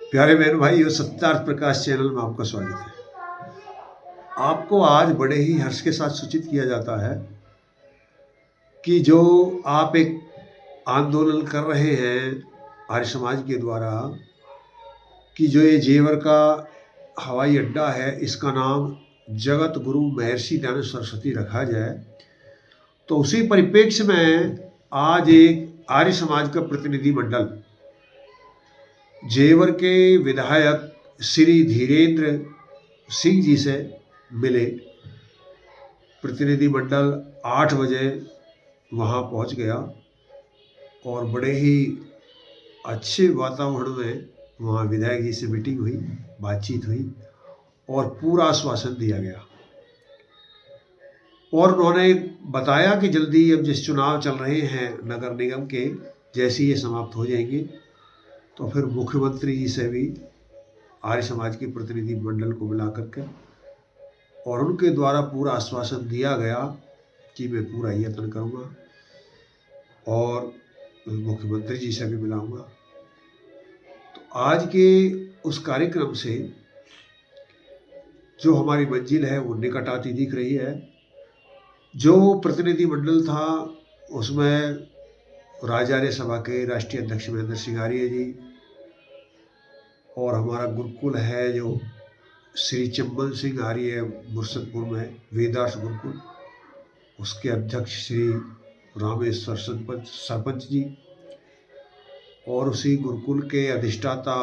प्यारे बहन भाई, सत्यार्थ प्रकाश चैनल में आपका स्वागत है। आपको आज बड़े ही हर्ष के साथ सूचित किया जाता है कि जो आप एक आंदोलन कर रहे हैं आर्य समाज के द्वारा कि जो ये जेवर का हवाई अड्डा है, इसका नाम जगत गुरु महर्षि दयानंद सरस्वती रखा जाए, तो उसी परिप्रेक्ष्य में आज एक आर्य समाज का प्रतिनिधि मंडल जेवर के विधायक श्री धीरेन्द्र सिंह जी से मिले। प्रतिनिधि मंडल 8 बजे वहाँ पहुँच गया और बड़े ही अच्छे वातावरण में वहाँ विधायक जी से मीटिंग हुई, बातचीत हुई और पूरा आश्वासन दिया गया। और उन्होंने बताया कि जल्दी अब जिस चुनाव चल रहे हैं नगर निगम के, जैसे ये समाप्त हो जाएंगे तो फिर मुख्यमंत्री जी से भी आर्य समाज के प्रतिनिधि मंडल को बुला करके और उनके द्वारा पूरा आश्वासन दिया गया कि मैं पूरा यत्न करूँगा और मुख्यमंत्री जी से भी मिलाऊंगा। तो आज के उस कार्यक्रम से जो हमारी मंजिल है वो निकट आती दिख रही है। जो प्रतिनिधि मंडल था उसमें राजार्य सभा के राष्ट्रीय अध्यक्ष महेंद्र सिंह आर्य जी और हमारा गुरुकुल है जो श्री चंबल सिंह आर्य मुर्शदपुर में वेदार्थ गुरुकुल, उसके अध्यक्ष श्री रामेश्वर सरपंच जी और उसी गुरुकुल के अधिष्ठाता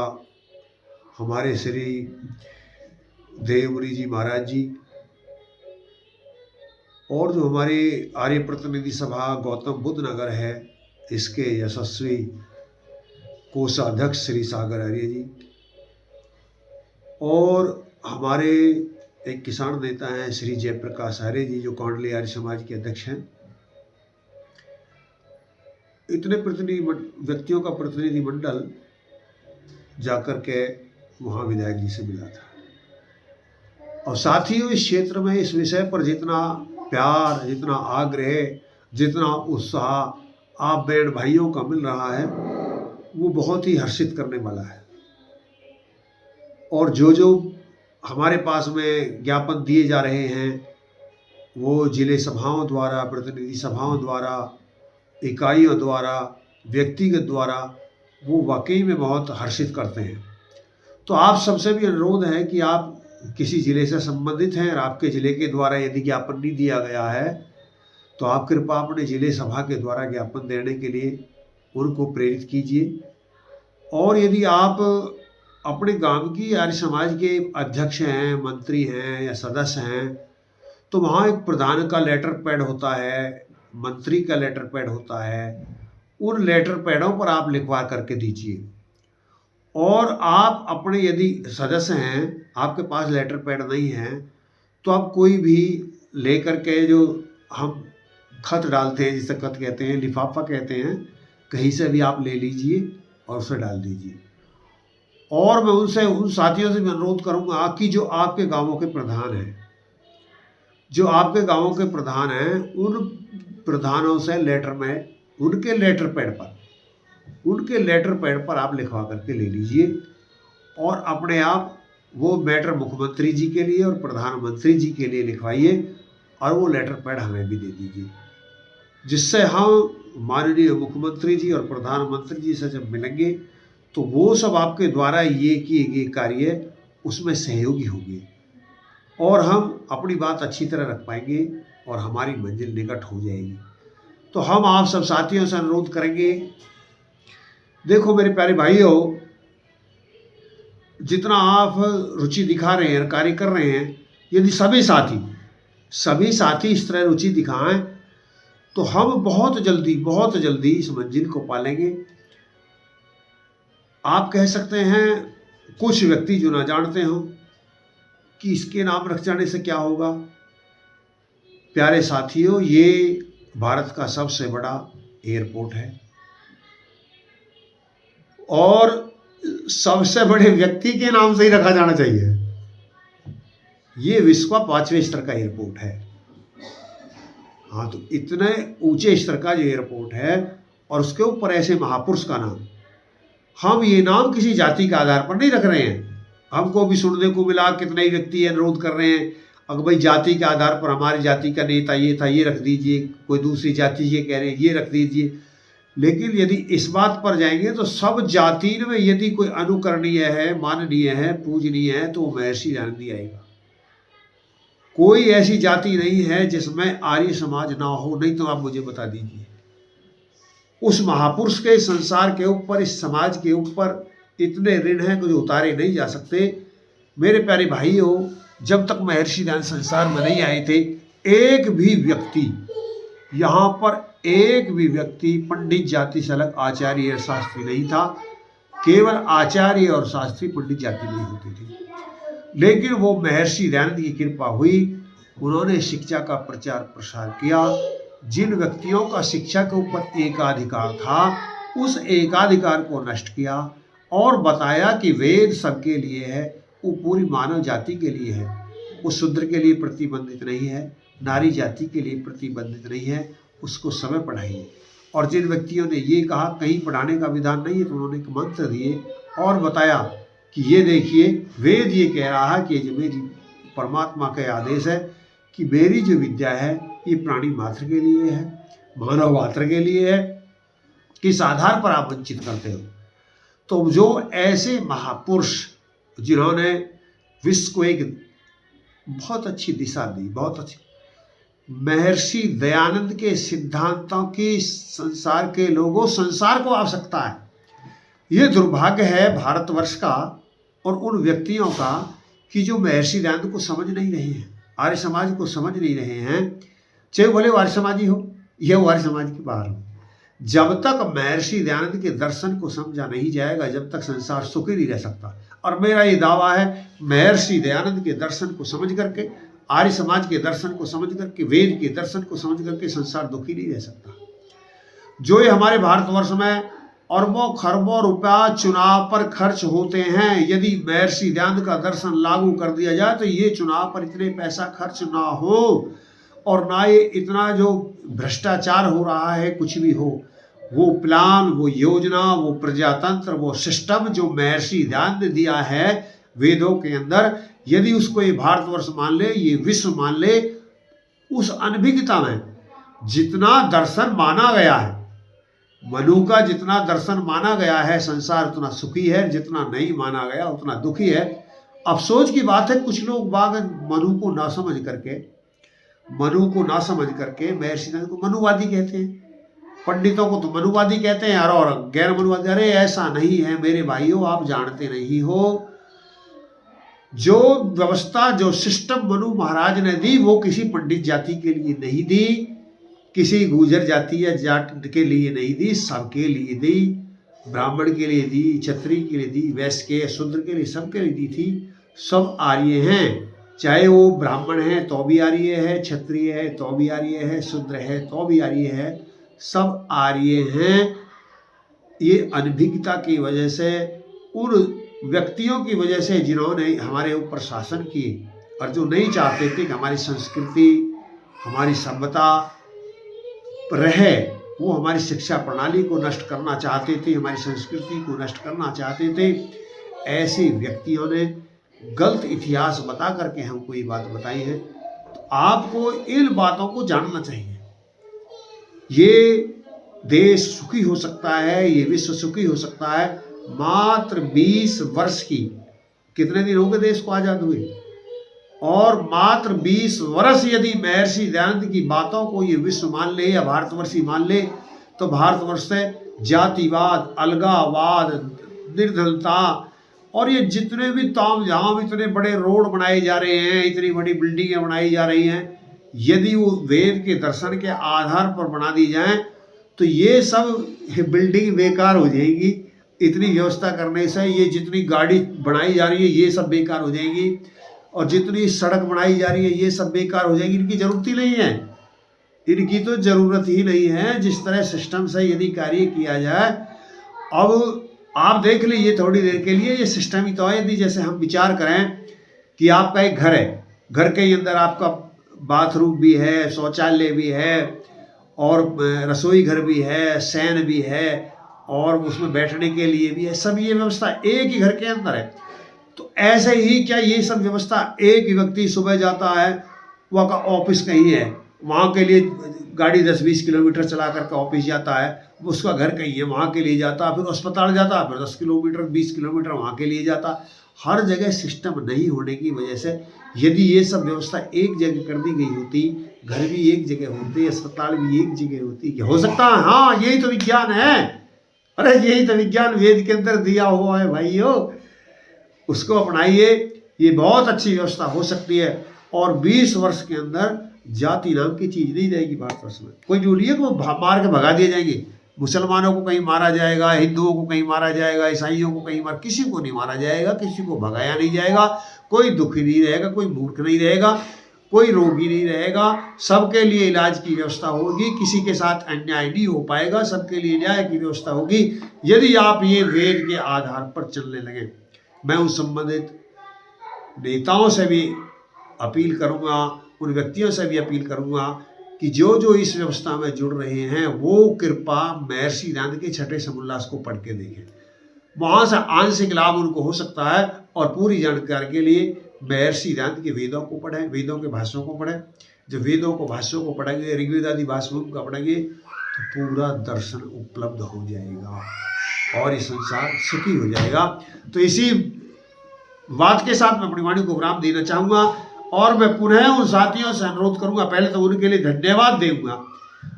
हमारे श्री देवमुनि जी महाराज जी और जो हमारे आर्य प्रतिनिधि सभा गौतम बुद्ध नगर है, इसके यशस्वी कोषाध्यक्ष श्री सागर आर्य जी और हमारे एक किसान नेता हैं श्री जयप्रकाश आर्य जी जो कौंडली आर्य समाज के अध्यक्ष हैं। इतने व्यक्तियों का प्रतिनिधि मंडल जाकर के वहाँ विधायक जी से मिला था और साथ ही इस क्षेत्र में इस विषय पर जितना प्यार, जितना आग्रह, जितना उत्साह आप बहन भाइयों का मिल रहा है वो बहुत ही हर्षित करने वाला है। और जो हमारे पास में ज्ञापन दिए जा रहे हैं वो जिले सभाओं द्वारा, प्रतिनिधि सभाओं द्वारा, इकाइयों द्वारा, व्यक्तिगत द्वारा, वो वाकई में बहुत हर्षित करते हैं। तो आप सबसे भी अनुरोध है कि आप किसी ज़िले से संबंधित हैं और आपके ज़िले के द्वारा यदि ज्ञापन नहीं दिया गया है तो आप कृपया अपने ज़िले सभा के द्वारा ज्ञापन देने के लिए उनको प्रेरित कीजिए। और यदि आप अपने गांव की आर्य समाज के अध्यक्ष हैं, मंत्री हैं या सदस्य हैं तो वहाँ एक प्रधान का लेटर पैड होता है, मंत्री का लेटर पैड होता है, उन लेटर पैडों पर आप लिखवा करके दीजिए। और आप अपने यदि सदस्य हैं, आपके पास लेटर पैड नहीं है तो आप कोई भी लेकर के जो हम खत डालते हैं, जिसे खत कहते हैं, लिफाफा कहते हैं, कहीं से भी आप ले लीजिए और उसे डाल दीजिए। और मैं उन साथियों से भी अनुरोध करूंगा कि जो आपके गांवों के प्रधान हैं, जो आपके गांवों के प्रधान हैं, उन प्रधानों से लेटर में उनके लेटर पैड पर आप लिखवा करके ले लीजिए और अपने आप वो मैटर मुख्यमंत्री जी के लिए और प्रधानमंत्री जी के लिए लिखवाइए और वो लेटर पैड हमें भी दे दीजिए, जिससे हम माननीय मुख्यमंत्री जी और प्रधानमंत्री जी से जब मिलेंगे तो वो सब आपके द्वारा ये किए गए कार्य उसमें सहयोगी होंगे और हम अपनी बात अच्छी तरह रख पाएंगे और हमारी मंजिल निकट हो जाएगी। तो हम आप सब साथियों से अनुरोध करेंगे, देखो मेरे प्यारे भाइयों, जितना आप रुचि दिखा रहे हैं, कार्य कर रहे हैं, यदि सभी साथी इस तरह रुचि दिखाएं तो हम बहुत जल्दी इस मंजिल को पालेंगे। आप कह सकते हैं कुछ व्यक्ति जो ना जानते हो कि इसके नाम रख जाने से क्या होगा। प्यारे साथियों, ये भारत का सबसे बड़ा एयरपोर्ट है और सबसे बड़े व्यक्ति के नाम से ही रखा जाना चाहिए। ये विश्व का 5वें स्तर का एयरपोर्ट है। हाँ, तो इतने ऊंचे स्तर का जो एयरपोर्ट है और उसके ऊपर ऐसे महापुरुष का नाम, हम ये नाम किसी जाति के आधार पर नहीं रख रहे हैं। हमको भी सुनने को मिला कितने ही व्यक्ति अनुरोध कर रहे हैं, अगर भाई जाति के आधार पर हमारी जाति का नेता ये था, ये रख दीजिए, कोई दूसरी जाति ये कह रहे हैं ये रख दीजिए। लेकिन यदि इस बात पर जाएंगे तो सब जाति में यदि कोई अनुकरणीय है, माननीय है, पूजनीय है तो महर्षि दयानंद आएगा। कोई ऐसी जाति नहीं है जिसमें आर्य समाज ना हो, नहीं तो आप मुझे बता दीजिए। उस महापुरुष के संसार के ऊपर, इस समाज के ऊपर इतने ऋण हैं कि जो उतारे नहीं जा सकते। मेरे प्यारे भाइयों, जब तक महर्षि दयानंद संसार में नहीं आए थे, एक भी व्यक्ति यहाँ पर, एक भी व्यक्ति पंडित जाति से अलग आचार्य और शास्त्री नहीं था। केवल आचार्य और शास्त्री, पंडित जाति नहीं होती थी। लेकिन वो महर्षि दयानंद की कृपा हुई, उन्होंने शिक्षा का प्रचार प्रसार किया। जिन व्यक्तियों का शिक्षा के ऊपर एकाधिकार था, उस एकाधिकार को नष्ट किया और बताया कि वेद सबके लिए है, वो पूरी मानव जाति के लिए है, वो शूद्र के लिए प्रतिबंधित नहीं है, नारी जाति के लिए प्रतिबंधित नहीं है, उसको समय पढ़ाइए। और जिन व्यक्तियों ने ये कहा कहीं पढ़ाने का विधान नहीं है, तो उन्होंने एक मंत्र दिए और बताया कि ये देखिए, वेद ये कह रहा है कि जो मेरी परमात्मा का आदेश है कि मेरी जो विद्या है ये प्राणी मात्र के लिए है, मानव मात्र के लिए है, किस आधार पर आप वंचित करते हो। तो जो ऐसे महापुरुष जिन्होंने विश्व को एक बहुत अच्छी दिशा दी, बहुत अच्छी, महर्षि दयानंद के सिद्धांतों की संसार के लोगों, संसार को आवश्यकता है। ये दुर्भाग्य है भारतवर्ष का और उन व्यक्तियों का कि जो महर्षि दयानंद को समझ नहीं रहे हैं, आर्य समाज को समझ नहीं रहे हैं, चाहे भले आर्य समाजी हो या वो आर्य समाज के बाहर हो। जब तक महर्षि दयानंद के दर्शन को समझा नहीं जाएगा, जब तक संसार सुखी नहीं रह सकता। और मेरा ये दावा है, महर्षि दयानंद के दर्शन को समझ करके, आर्य समाज के दर्शन को समझ करके, वेद के दर्शन को समझ करके संसार दुखी नहीं रह सकता। जो ये हमारे भारतवर्ष में अरबों खरबों रुपया चुनाव पर खर्च होते हैं, यदि महर्षि दयानंद का दर्शन लागू कर दिया जाए तो ये चुनाव पर इतने पैसा खर्च ना हो और ना ये इतना जो भ्रष्टाचार हो रहा है कुछ भी हो। वो प्लान, वो योजना, वो प्रजातंत्र, वो सिस्टम जो महर्षि दयानंद ने दिया है वेदों के अंदर, यदि उसको ये भारतवर्ष मान ले, ये विश्व मान ले, उस अनभिज्ञता में जितना दर्शन माना गया है, मनु का जितना दर्शन माना गया है, संसार उतना सुखी है, जितना नहीं माना गया उतना दुखी है। अफसोस की बात है, कुछ लोग बाग मनु को ना समझ करके महर्षि दयानंद को मनुवादी कहते हैं, पंडितों को तो मनुवादी कहते हैं और गैर मनुवादी। अरे ऐसा नहीं है मेरे भाइयों, आप जानते नहीं हो। जो व्यवस्था, जो सिस्टम मनु महाराज ने दी, वो किसी पंडित जाति के लिए नहीं दी, किसी गुर्जर जाति या जाट के लिए नहीं दी, सबके लिए दी। ब्राह्मण के लिए दी, क्षत्रिय के लिए दी, वैश्य के, शूद्र के लिए, सबके लिए दी थी। सब आर्य हैं, चाहे वो ब्राह्मण है तो भी आर्य है, क्षत्रिय है तो भी आर्य है, शूद्र है तो भी आर्य है, सब आर्य हैं। ये अनभिज्ञता की वजह से, उन व्यक्तियों की वजह से जिन्होंने हमारे ऊपर शासन किए और जो नहीं चाहते थे कि हमारी संस्कृति, हमारी सभ्यता रहे, वो हमारी शिक्षा प्रणाली को नष्ट करना चाहते थे, हमारी संस्कृति को नष्ट करना चाहते थे। ऐसे व्यक्तियों ने गलत इतिहास बता करके हमको ये बात बताई है। तो आपको इन बातों को जानना चाहिए। ये देश सुखी हो सकता है, ये विश्व सुखी हो सकता है मात्र 20 वर्ष की, कितने दिन हो गए देश को आजाद हुए, और मात्र 20 वर्ष यदि महर्षि दयानंद की बातों को ये विश्व मान ले या भारतवर्षी मान ले, तो भारतवर्ष से जातिवाद, अलगावाद, निर्धनता और ये जितने भी तामझाम, इतने बड़े रोड बनाए जा रहे हैं, इतनी बड़ी बिल्डिंगें बनाई जा रही हैं, यदि वो वेद के दर्शन के आधार पर बना दी जाएं तो ये सब बिल्डिंग बेकार हो जाएगी। इतनी व्यवस्था करने से ये जितनी गाड़ी बनाई जा रही है ये सब बेकार हो जाएगी, और जितनी सड़क बनाई जा रही है ये सब बेकार हो जाएगी। इनकी जरूरत ही नहीं है, इनकी तो जरूरत ही नहीं है। जिस तरह सिस्टम से यदि कार्य किया जाए, अब आप देख लीजिए थोड़ी देर के लिए, ये सिस्टम ही तो है। यदि जैसे हम विचार करें कि आपका एक घर है, घर के अंदर आपका बाथरूम भी है, शौचालय भी है, और रसोई घर भी है, शयन भी है, और उसमें बैठने के लिए भी है, सब ये व्यवस्था एक ही घर के अंदर है। तो ऐसे ही क्या ये सब व्यवस्था, एक ही व्यक्ति सुबह जाता है, वहाँ का ऑफिस कहीं है, वहाँ के लिए गाड़ी 10-20 किलोमीटर चला करके ऑफिस जाता है, उसका घर कहीं है, वहाँ के लिए जाता है, फिर अस्पताल जाता है, फिर 10 किलोमीटर 20 किलोमीटर वहाँ के लिए जाता। हर जगह सिस्टम नहीं होने की वजह से यदि ये सब व्यवस्था एक जगह कर दी गई होती, घर भी एक जगह होते, अस्पताल भी एक जगह होती, क्या हो सकता है? हाँ, यही तो विज्ञान है। अरे यही तो विज्ञान वेद के अंदर दिया हुआ है भाइयों, उसको अपनाइए, ये बहुत अच्छी व्यवस्था हो सकती है। और 20 वर्ष के अंदर जाति नाम की चीज नहीं रहेगी भारतवर्ष में। कोई जो नहीं है कि वो मार के भगा दिए जाएंगे, मुसलमानों को कहीं मारा जाएगा, हिंदुओं को कहीं मारा जाएगा, ईसाइयों को कहीं किसी को नहीं मारा जाएगा, किसी को भगाया नहीं जाएगा, कोई दुखी नहीं रहेगा, कोई मूर्ख नहीं रहेगा, कोई रोगी नहीं रहेगा, सबके लिए इलाज की व्यवस्था होगी, किसी के साथ अन्याय नहीं हो पाएगा, सबके लिए न्याय की व्यवस्था होगी यदि आप ये वेद के आधार पर चलने लगे। मैं उन संबंधित नेताओं से भी अपील करूंगा, उन व्यक्तियों से भी अपील करूंगा कि जो जो इस व्यवस्था में जुड़ रहे हैं वो कृपा महर्षि दयानंद के छठे समुल्लास को पढ़ के देखें, वहां से आंशिक लाभ उनको हो सकता है। और पूरी जानकारी के लिए महर्षि दयानंद के वेदों को पढ़ें, वेदों के भाष्यों को पढ़ें। जब वेदों को भाष्यों को पढ़ेंगे, ऋग्वेद आदि भाष्यों को पढ़ेंगे तो पूरा दर्शन उपलब्ध हो जाएगा और ये संसार सुखी हो जाएगा। तो इसी बात के साथ मैं अपनी वाणी को विराम देना चाहूंगा और मैं पुनः उन साथियों से अनुरोध करूंगा, पहले तो उनके लिए धन्यवाद दूंगा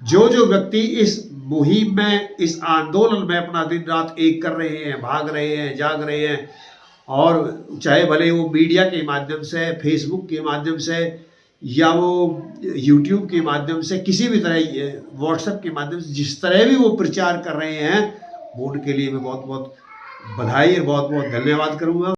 जो जो व्यक्ति इस मुहिम में, इस आंदोलन में अपना दिन रात एक कर रहे हैं, भाग रहे हैं, जाग रहे हैं, और चाहे भले वो मीडिया के माध्यम से, फेसबुक के माध्यम से, या वो यूट्यूब के माध्यम से, किसी भी तरह व्हाट्सएप के माध्यम से, जिस तरह भी वो प्रचार कर रहे हैं, वो उनके लिए मैं बहुत बहुत बधाई और बहुत बहुत धन्यवाद करूंगा।